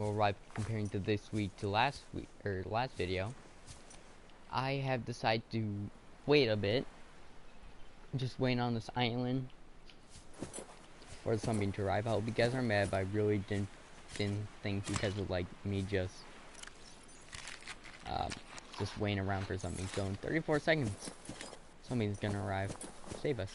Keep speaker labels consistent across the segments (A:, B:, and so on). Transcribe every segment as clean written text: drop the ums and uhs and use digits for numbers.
A: or right comparing to this week to last week or last video, I have decided to wait a bit, just wait on this island for something to arrive. I hope you guys are mad, but I really didn't think because of like me just waiting around for something. So in 34 seconds, something's gonna arrive. Save us.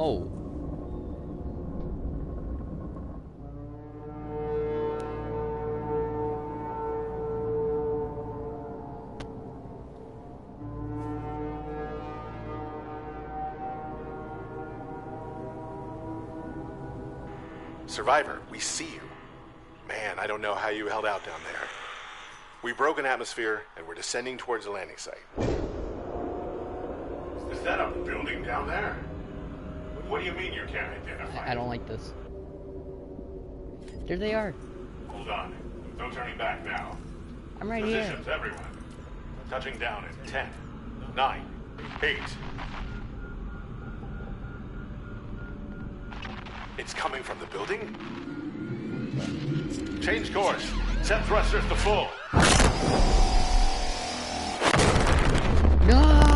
A: Oh.
B: Survivor, we see you. Man, I don't know how you held out down there. We broke an atmosphere, and we're descending towards the landing site. Is that a building down there? What do you mean you can't identify
A: I don't like this. There they are.
B: Hold on. No turning back now.
A: I'm right
B: Positions,
A: here.
B: everyone. Touching down in 10, 9, 8. It's coming from the building? Change course. Set thrusters to full.
A: No!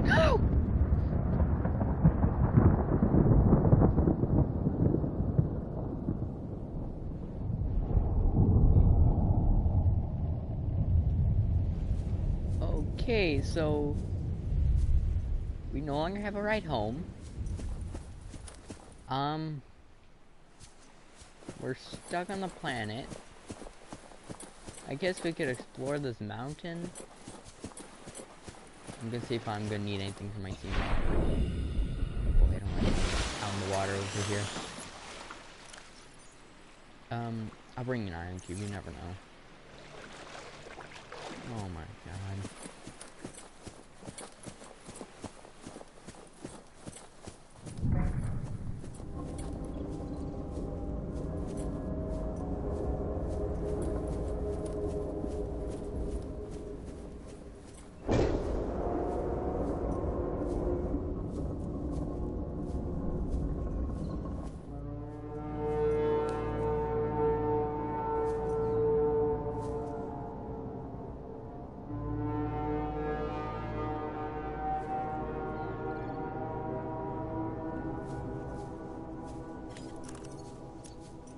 A: No! Okay, so we no longer have a ride home. We're stuck on the planet. I guess we could explore this mountain. I'm gonna see if I'm gonna need anything for my team. Boy, I don't like being out in the water over here. I'll bring an iron cube, you never know. Oh my god.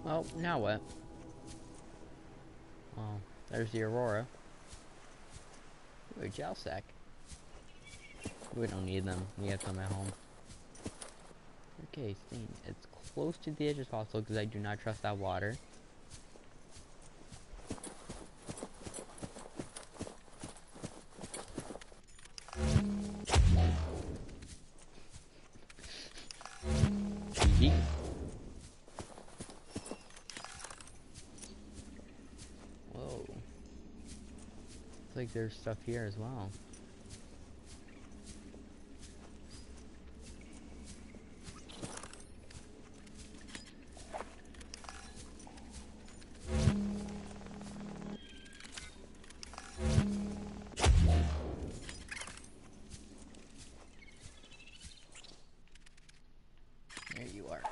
A: Well, now what? Well, there's the Aurora. Ooh, a gel sack. We don't need them. We have some at home. Okay, staying as close to the edge as possible because I do not trust that water. Yeet. Whoa. Looks like there's stuff here as well. There you are.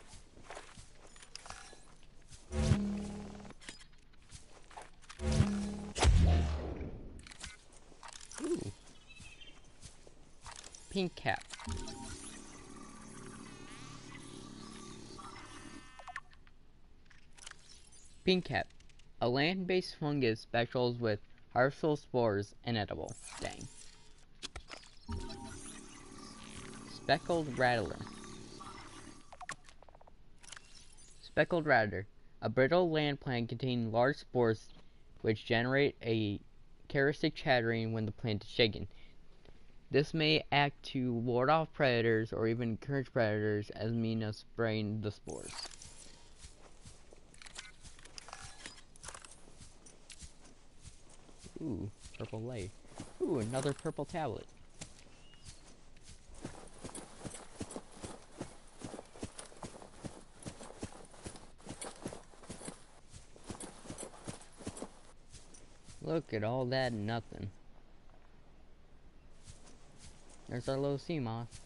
A: Ooh. Pink cap. Pink cap. A land-based fungus spectrals with harmful spores and edible. Dang. Speckled rattler. Speckled rattler. A brittle land plant containing large spores which generate a characteristic chattering when the plant is shaken. This may act to ward off predators or even encourage predators as means of spraying the spores. Ooh, purple light. Ooh, another purple tablet. Look at all that nothing. There's our little sea moth.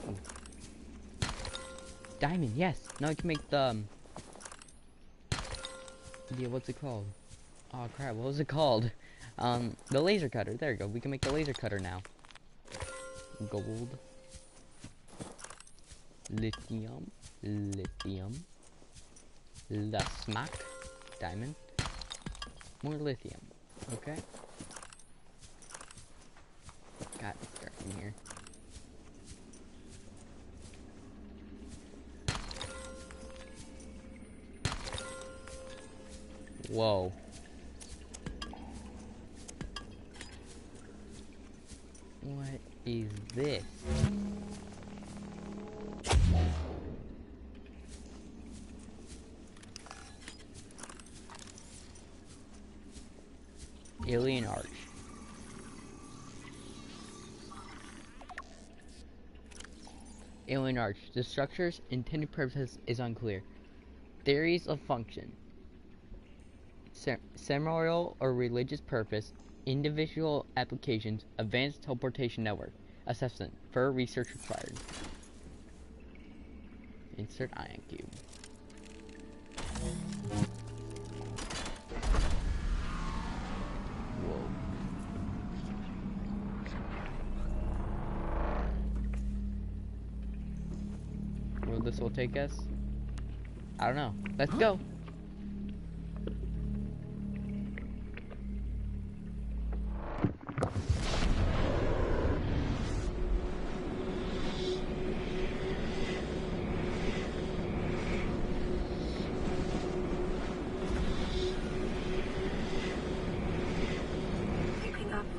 A: Oh. Diamond, yes. Now I can make the yeah, what's it called? Oh crap, what was it called? The laser cutter. There we go. We can make the laser cutter now. Gold. Lithium. Lithium. Smack. Diamond. More lithium. Okay. Got it dark in here. Whoa. What is this? Alien Arch. Alien Arch. The structure's intended purpose is unclear. Theories of function. Ceremonial or religious purpose. Individual applications. Advanced teleportation network. Assessment. Further research required. Insert ion cube. Whoa. Where this will take us? I don't know. Let's go.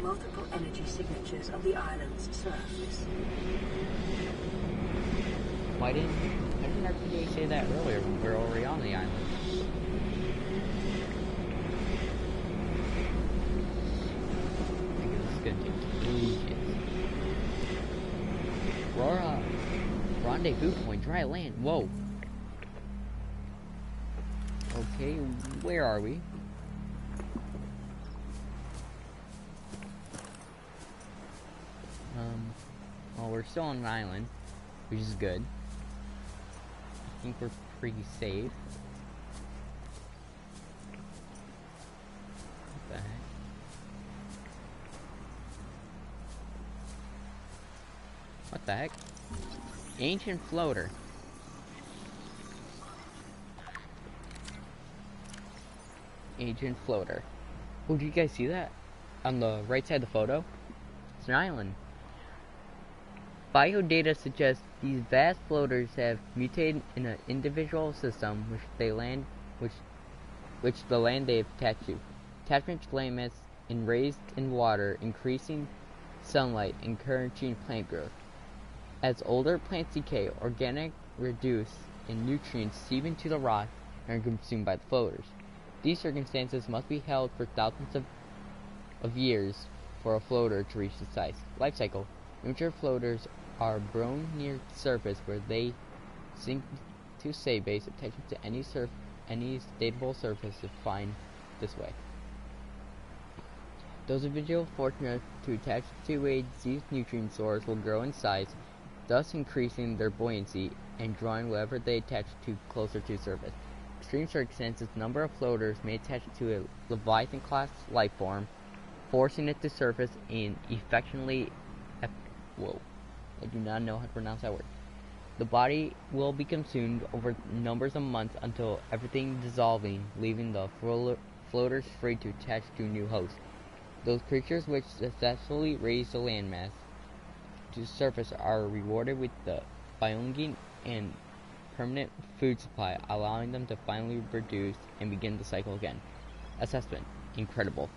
C: Multiple energy signatures of the island's surface.
A: Why didn't our PA say that earlier when we were already on the island? I think this is gonna take ages. Aurora, rendezvous point, dry land. Whoa. Okay, where are we? Well, we're still on an island, which is good. I think we're pretty safe. What the heck? What the heck? Ancient floater. Ancient floater. Oh, do you guys see that? On the right side of the photo? It's an island. Biodata suggests these vast floaters have mutated in an individual system which the land they have attached to. Attachments limits and raised in water, increasing sunlight, encouraging plant growth. As older plants decay, organic reduce and nutrients seep into the rock and are consumed by the floaters. These circumstances must be held for thousands of years for a floater to reach its size. Life cycle. Immature floaters are blown near the surface where they sink to say base attention to any stable surface defined this way. Those individuals fortunate to attach to a diseased nutrient source will grow in size, thus increasing their buoyancy and drawing whatever they attach to closer to surface. Extreme circumstances, number of floaters may attach to a Leviathan-class life form, forcing it to surface and effectively whoa. I do not know how to pronounce that word. The body will be consumed over numbers of months until everything dissolving, leaving the floaters free to attach to a new host. Those creatures which successfully raise the landmass to the surface are rewarded with the belonging and permanent food supply, allowing them to finally reproduce and begin the cycle again. Assessment. Incredible.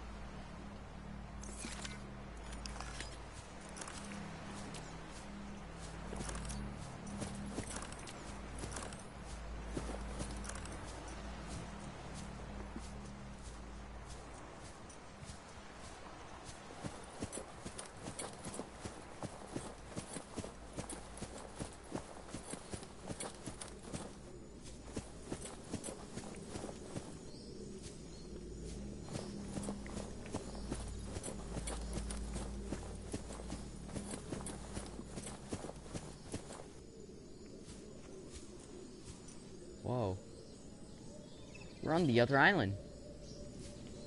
A: Whoa. We're on the other island.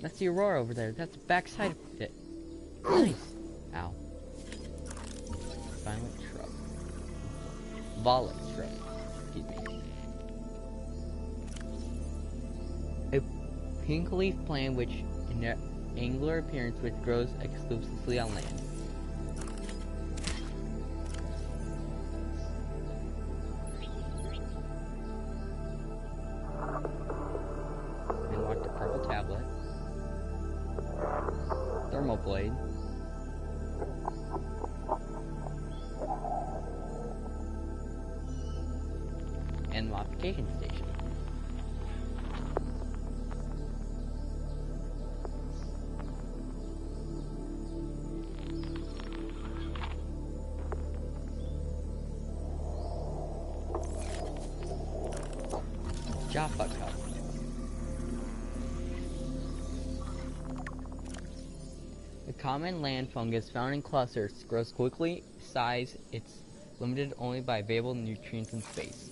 A: That's the Aurora over there. That's the backside of it. Nice. Ow. Violent shrub. Violet shrub. Excuse me. A pink leaf plant which in angular appearance which grows exclusively on land. Unlock the purple tablet. Thermal blade. And modification station. Jaffa cup. The common land fungus found in clusters grows quickly. Size, it's limited only by available nutrients in space.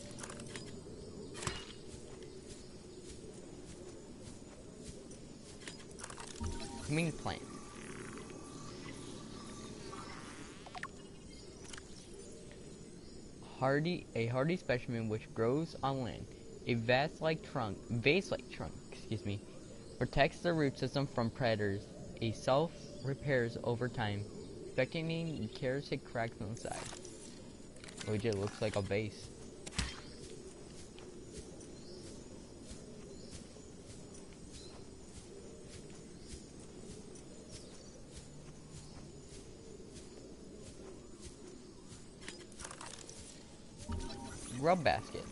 A: Green plant. A hardy specimen which grows on land. A vase-like trunk, excuse me, protects the root system from predators. A self-repairs over time, affecting kerosene cracks on the side. Which it looks like a vase. Grub basket.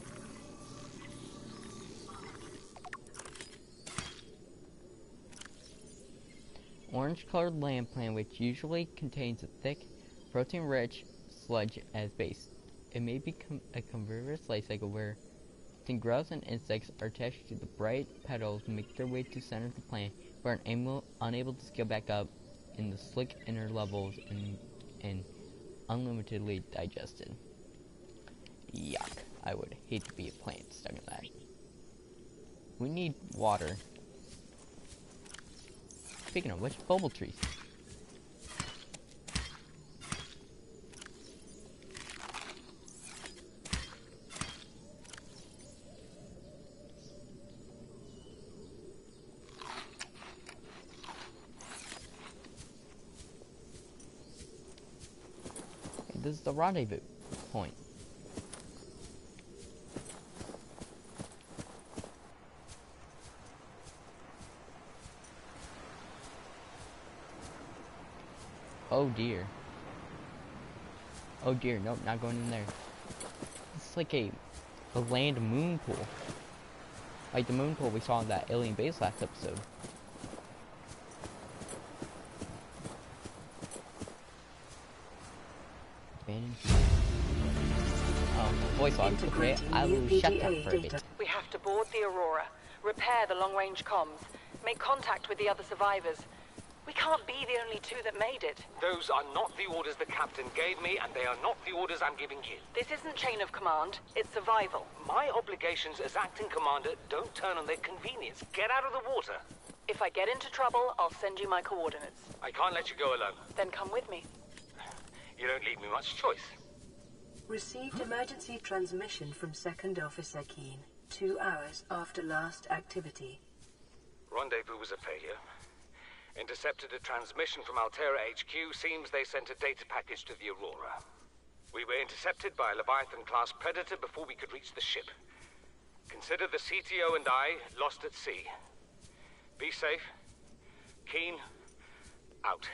A: Orange-colored land plant which usually contains a thick, protein-rich sludge as base. It may become a carnivorous life cycle where grubs and insects are attached to the bright petals, make their way to the center of the plant, but are unable to scale back up in the slick inner levels and unlimitedly digested. Yuck. I would hate to be a plant stuck in that. We need water. Speaking of which, bubble trees. Okay, this is the rendezvous point. Oh dear. Oh dear, nope, not going in there. It's like a land moon pool. Like the moon pool we saw in that Alien Base last episode. Voice log. Okay, I will shut up for a bit.
D: We have to board the Aurora, repair the long-range comms, make contact with the other survivors. We can't be the only two that made it.
E: Those are not the orders the captain gave me, and they are not the orders I'm giving you.
D: This isn't chain of command, it's survival.
E: My obligations as acting commander don't turn on their convenience. Get out of the water.
D: If I get into trouble, I'll send you my coordinates.
E: I can't let you go alone.
D: Then come with me.
E: You don't leave me much choice.
C: Received emergency transmission from Second Officer Keen, 2 hours after last activity.
E: Rendezvous was a failure. Intercepted a transmission from Altera HQ. Seems they sent a data package to the Aurora. We were intercepted by a Leviathan-class predator before we could reach the ship. Consider the CTO and I lost at sea. Be safe. Keen, out.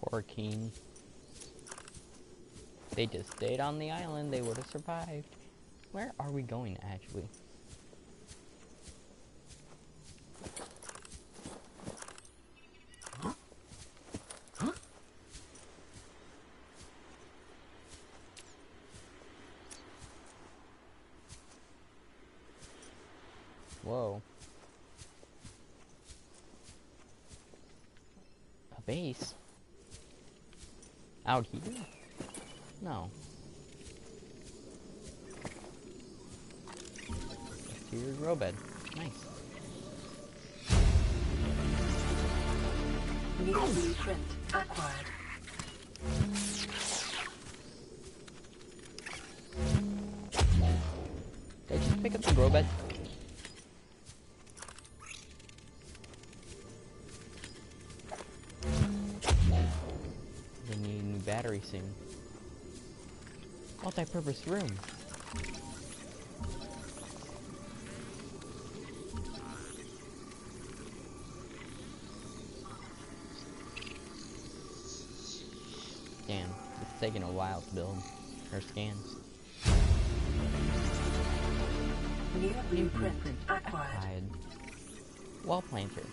A: Poor Keen. They just stayed on the island, they would have survived. Where are we going, actually? Whoa. A base? Out here? No. your grow bed. Nice.
C: New blueprint acquired.
A: Did I just pick up the grow bed? They need a new battery soon. Multi-purpose room. Damn, it's taking a while to build or scan.
C: New blueprint acquired.
A: Wall planter.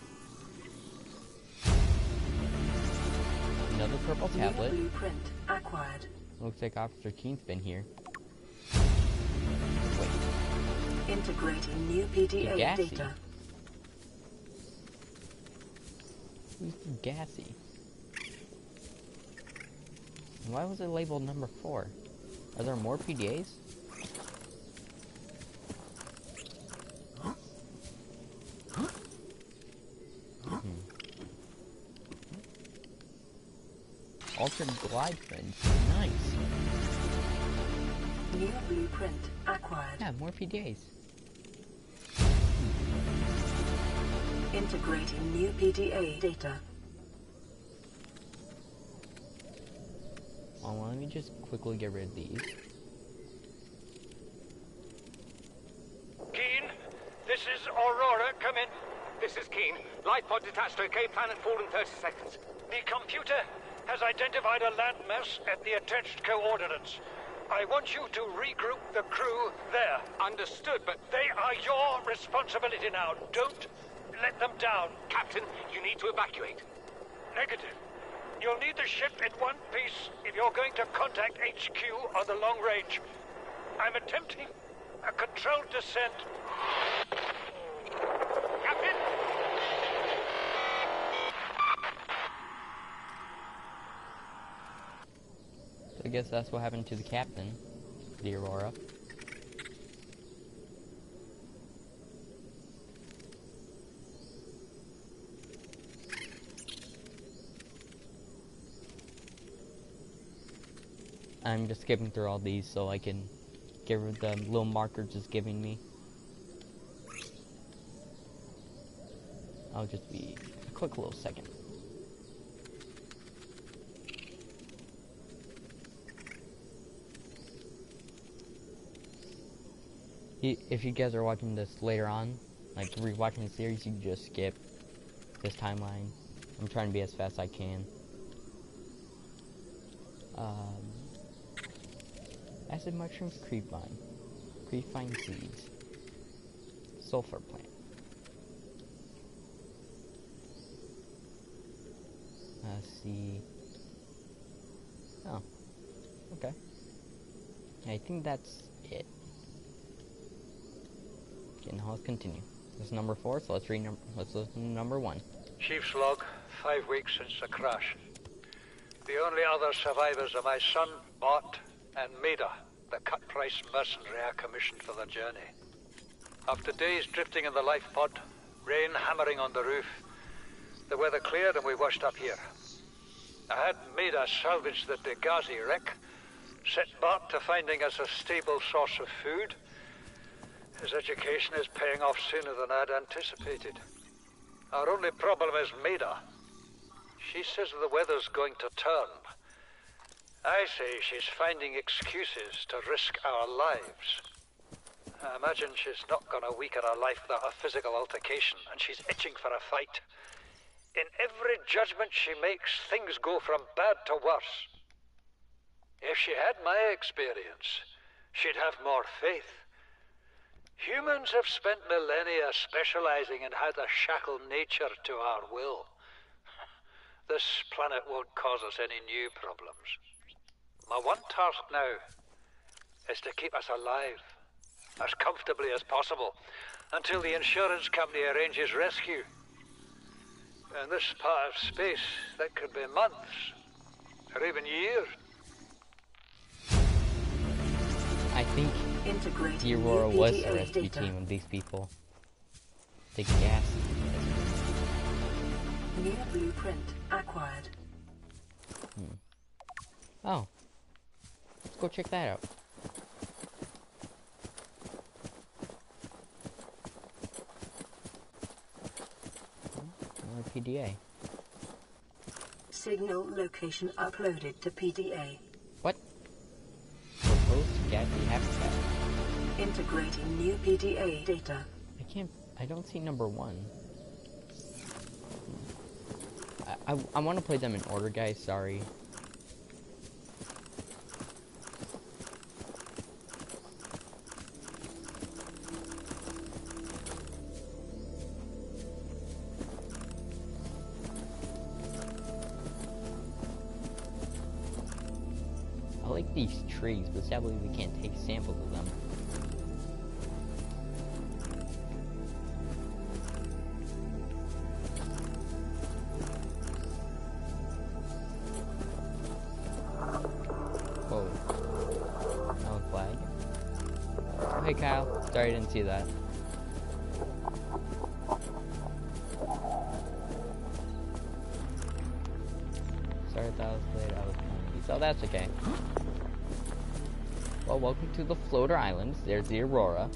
A: Another purple tablet.
C: New blueprint acquired.
A: Looks like Officer Keen's been here.
C: Integrating new PDA
A: Gassy.
C: data.
A: Who's gassy? Why was it labeled number 4? Are there more PDAs? Altered glide fins. Nice.
C: New blueprint acquired.
A: Yeah, more PDAs.
C: Integrating new PDA data.
A: Well, let me just quickly get rid of these.
F: Keen, this is Aurora. Come in.
E: This is Keen. Life pod detached to OK planet 4 in 30 seconds.
F: The computer has identified a landmass at the attached coordinates. I want you to regroup the crew there.
E: Understood, but
F: They are your responsibility now. Don't let them down.
E: Captain, you need to evacuate.
F: Negative. You'll need the ship in one piece if you're going to contact HQ on the long range. I'm attempting a controlled descent.
E: Captain!
A: So I guess that's what happened to the captain, the Aurora. I'm just skipping through all these so I can get rid of the little markers it's giving me. I'll just be a quick little second. If you guys are watching this later on, like rewatching the series, you can just skip this timeline. I'm trying to be as fast as I can. Acid mushrooms, creepvine seeds, sulfur plant. Let's see. Oh, okay. I think that's it. Okay, now let's continue. This is number 4, so let's listen to number 1.
F: Chief's log, 5 weeks since the crash. The only other survivors are my son, Bart, and Maida, the cut-price mercenary I commissioned for the journey. After days drifting in the life pod, rain hammering on the roof, the weather cleared and we washed up here. I had Maida salvage the Degazi wreck, set Bart to finding us a stable source of food. His education is paying off sooner than I'd anticipated. Our only problem is Maida. She says the weather's going to turn. I say she's finding excuses to risk our lives. I imagine she's not going to weaken her life without a physical altercation, and she's itching for a fight. In every judgment she makes, things go from bad to worse. If she had my experience, she'd have more faith. Humans have spent millennia specializing in how to shackle nature to our will. This planet won't cause us any new problems. My one task now is to keep us alive, as comfortably as possible, until the insurance company arranges rescue. In this part of space, that could be months, or even years.
A: I think
C: Integrating
A: The Aurora
C: new
A: was the
C: PDA
A: rescue
C: data.
A: team of these people. They gassed.
C: New blueprint acquired.
A: Oh. Let's go check that out. Another PDA.
C: Signal location uploaded to PDA.
A: What? Proposed gassy habitat.
C: Integrating new PDA data.
A: I don't see number 1. I want to play them in order, guys, sorry. I like these trees, but sadly we can't take samples of them. Whoa. No flag. Oh, hey Kyle. Sorry I didn't see that. Sorry, I thought I was late. I was hungry. So that's okay. Well, welcome to the Floater Islands. There's the Aurora.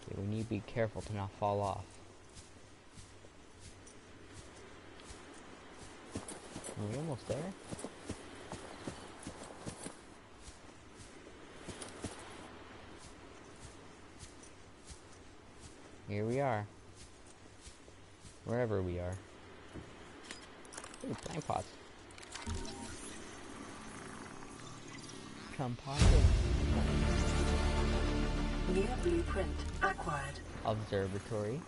A: Okay, we need to be careful to not fall off. Are we almost there? Here we are. Wherever we are. Ooh, plant pots. Composite.
C: New blueprint acquired.
A: Observatory.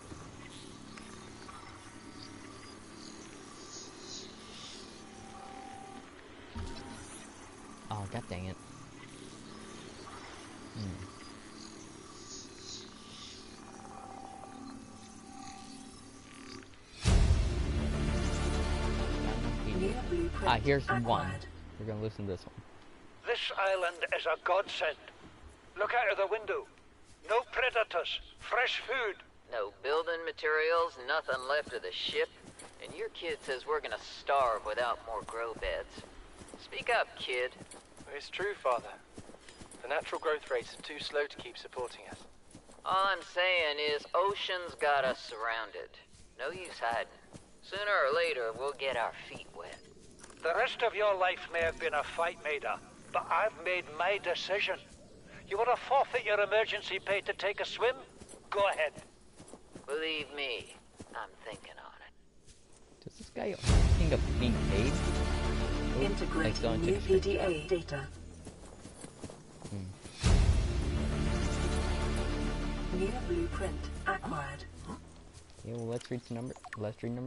A: Oh, god dang it.
C: New blueprint
A: Ah, here's
C: acquired.
A: one. We're gonna listen to this one.
F: This island is a godsend. Look out of the window. No predators. Fresh food.
G: No building materials, nothing left of the ship, and your kid says we're gonna starve without more grow beds. Speak up, kid.
H: It's true, Father. The natural growth rates are too slow to keep supporting us.
G: All I'm saying is ocean's got us surrounded. No use hiding. Sooner or later, we'll get our feet wet.
F: The rest of your life may have been a fight, Maida, but I've made my decision. You want to forfeit your emergency pay to take a swim? Go ahead.
G: Believe me, I'm thinking on it.
A: Does this guy think of being paid? Oh,
C: Integrating new PDA data. New blueprint acquired.
A: Yeah, well, let's read number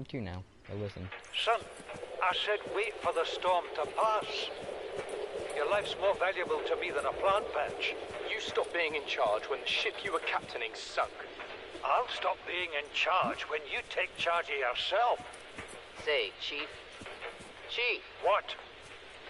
A: 2 now. Oh, listen.
F: Son, I said wait for the storm to pass. Your life's more valuable to me than a plant patch.
H: You stopped being in charge when the ship you were captaining sunk.
F: I'll stop being in charge when you take charge of yourself.
G: Say, Chief. Chief,
F: What?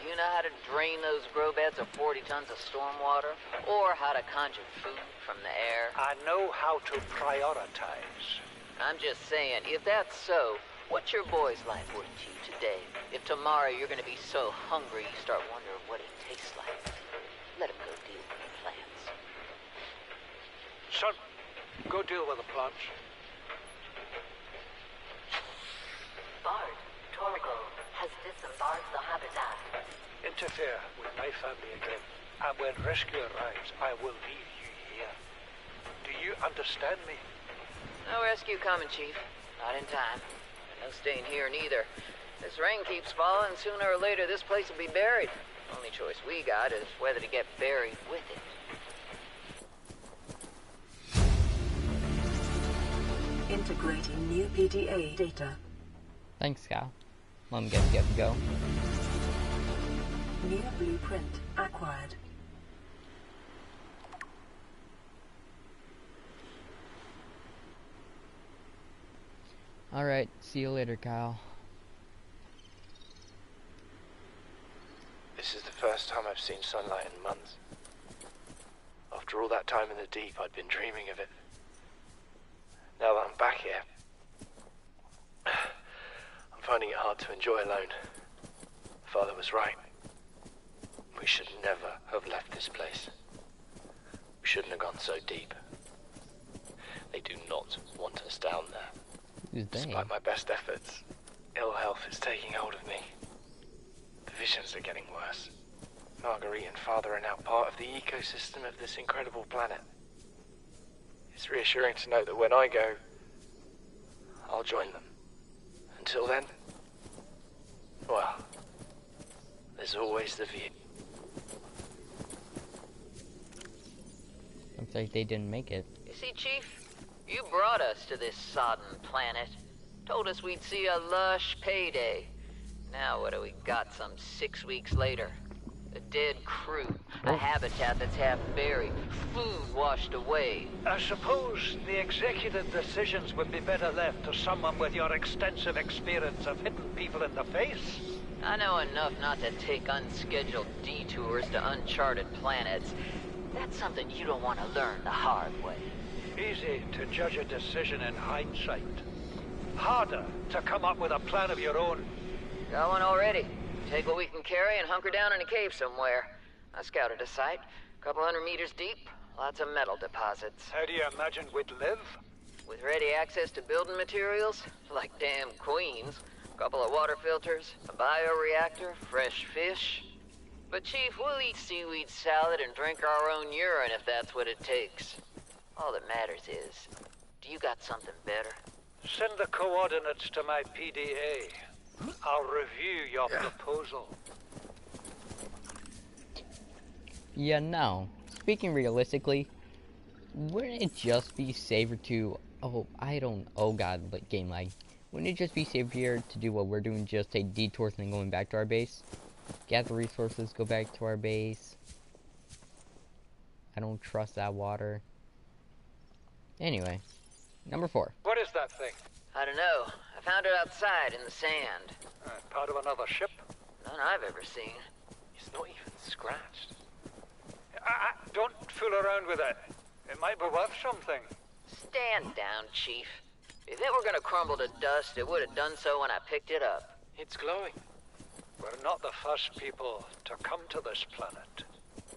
G: do you know how to drain those grow beds of 40 tons of stormwater? Or how to conjure food from the air?
F: I know how to prioritize.
G: I'm just saying, if that's so, what's your boy's life worth to you today? If tomorrow you're gonna be so hungry you start wondering what it tastes like, let him go deal with the plants.
F: Son, go deal with the plants.
C: Bard, Torgo has disembarked the habitat.
F: Interfere with my family again, and when rescue arrives, I will leave you here. Do you understand me?
G: No rescue coming, Chief. Not in time. No staying here neither. This rain keeps falling, sooner or later this place will be buried. Only choice we got is whether to get buried with it.
C: Integrating new PDA data.
A: Thanks, Kyle. Let me guess you have to go.
C: New blueprint acquired.
A: Alright, see you later, Kyle.
H: This is the first time I've seen sunlight in months. After all that time in the deep, I'd been dreaming of it. Now that I'm back here, I'm finding it hard to enjoy alone. Father was right. We should never have left this place. We shouldn't have gone so deep. They do not want us down there.
A: Who's they?
H: Despite my best efforts, ill health is taking hold of me. The visions are getting worse. Marguerite and Father are now part of the ecosystem of this incredible planet. It's reassuring to know that when I go, I'll join them. Until then, well, there's always the view.
A: Looks like they didn't make it.
G: You see, Chief? You brought us to this sodden planet. Told us we'd see a lush payday. Now what do we got some 6 weeks later? A dead crew, a habitat that's half buried, food washed away.
F: I suppose the executive decisions would be better left to someone with your extensive experience of hitting people in the face.
G: I know enough not to take unscheduled detours to uncharted planets. That's something you don't want to learn the hard way.
F: Easy to judge a decision in hindsight. Harder to come up with a plan of your own.
G: Got one already. Take what we can carry and hunker down in a cave somewhere. I scouted a site, a couple 100 meters deep, lots of metal deposits.
F: How do you imagine we'd live?
G: With ready access to building materials, like damn queens, a couple of water filters, a bioreactor, fresh fish. But Chief, we'll eat seaweed salad and drink our own urine if that's what it takes. All that matters is, do you got something better?
F: Send the coordinates to my PDA. I'll review your proposal.
A: Yeah, no. Speaking realistically, wouldn't it just be safer to... Oh god, but game lag. Wouldn't it just be safer here to do what we're doing, just take detours and then going back to our base? Gather resources, go back to our base. I don't trust that water. Anyway, number 4.
F: What is that thing?
G: I don't know. I found it outside in the sand.
F: Part of another ship?
G: None I've ever seen.
H: It's not even scratched.
F: Don't fool around with it. It might be worth something.
G: Stand down, Chief. If it were gonna crumble to dust, it would have done so when I picked it up.
H: It's glowing.
F: We're not the first people to come to this planet.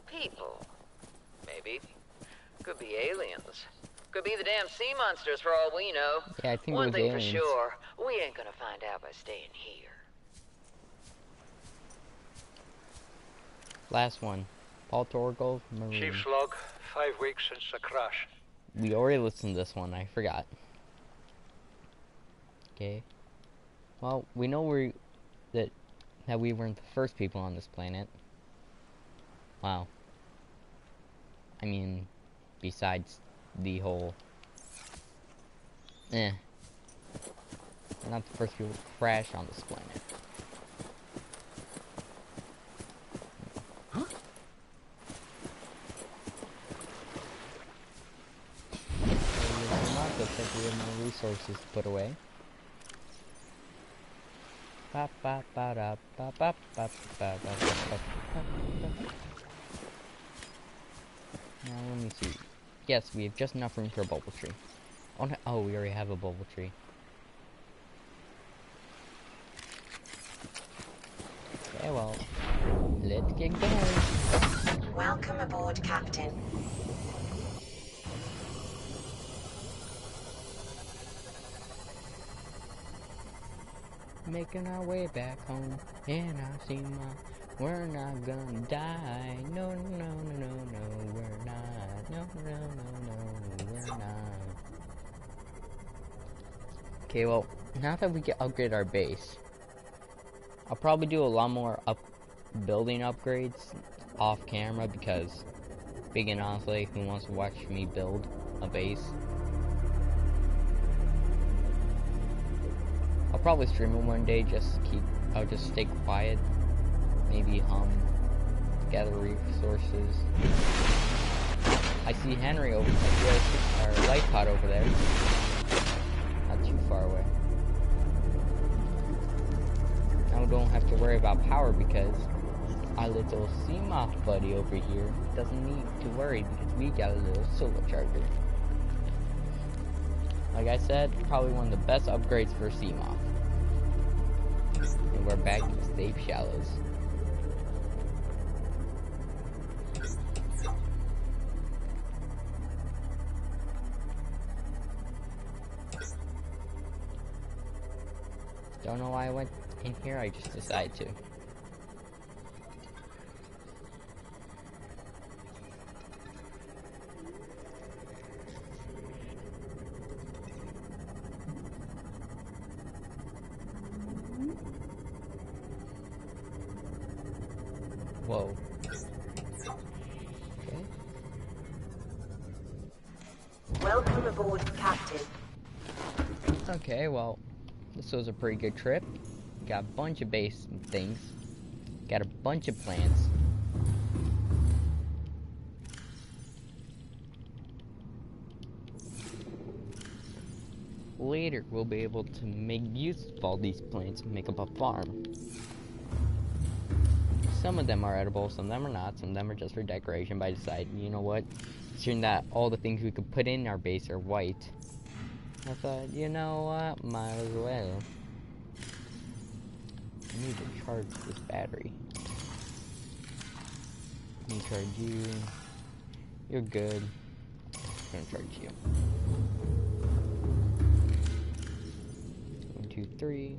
G: People. Maybe. Could be aliens. Could be the damn sea monsters for all we know.
A: Yeah, I think
G: One
A: it was
G: thing
A: aliens.
G: for sure, we ain't gonna find out by staying here.
A: Last one. Paul Torgel, Marine.
F: Chief's log, 5 weeks since the crash.
A: We already listened to this one, I forgot. Okay. Well, we know that we weren't the first people on this planet. Wow. I mean, besides the whole... We're not the first people to crash on this planet. Looks like we have more resources to put away. Now let me see. Yes, we have just enough room for a bubble tree. Oh, no, oh, we already have a bubble tree. Okay, well, let's get going.
C: Welcome aboard, Captain.
A: Making our way back home, and I see we're not gonna die. No, no, no, no, no, no, we're not. No, no, no, no, we're not. Okay, well, now that we can upgrade our base, I'll probably do a lot more building upgrades off camera because, big and honestly, who wants to watch me build a base? I'll probably stream it one day, I'll just stay quiet, maybe hum gather resources. I see Henry over there. Our light pod over there. Not too far away. Now we don't have to worry about power because our little sea moth buddy over here doesn't need to worry because we got a little solar charger. Like I said, probably one of the best upgrades for sea moth. And we're back to safe shallows. Don't know why I went in here, I just decided to. Whoa. Okay.
C: Welcome aboard, Captain.
A: Okay, well, this was a pretty good trip. Got a bunch of base and things. Got a bunch of plants. Later, we'll be able to make use of all these plants and make up a farm. Some of them are edible, some of them are not. Some of them are just for decoration, but I decided, you know what? Considering that all the things we could put in our base are white, I thought, you know what? Might as well. I need to charge this battery. Let me charge you. You're good. I'm gonna charge you. 1, 2, 3.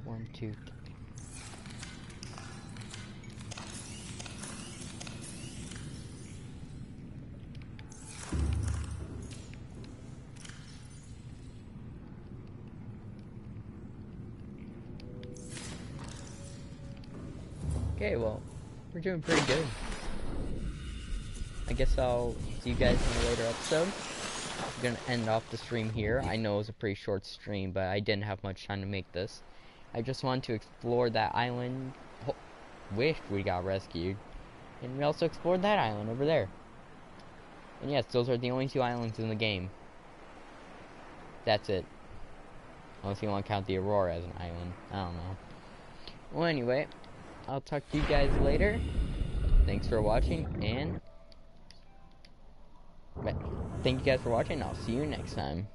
A: 1, 2, 3. Okay, well, we're doing pretty good. I guess I'll see you guys in a later episode. I'm gonna end off the stream here. I know it was a pretty short stream, but I didn't have much time to make this. I just wanted to explore that island. Wished we got rescued. And we also explored that island over there. And yes, those are the only 2 islands in the game. That's it. Unless you want to count the Aurora as an island. I don't know. Well, anyway, I'll talk to you guys later. Thanks for watching, and thank you guys for watching. I'll see you next time.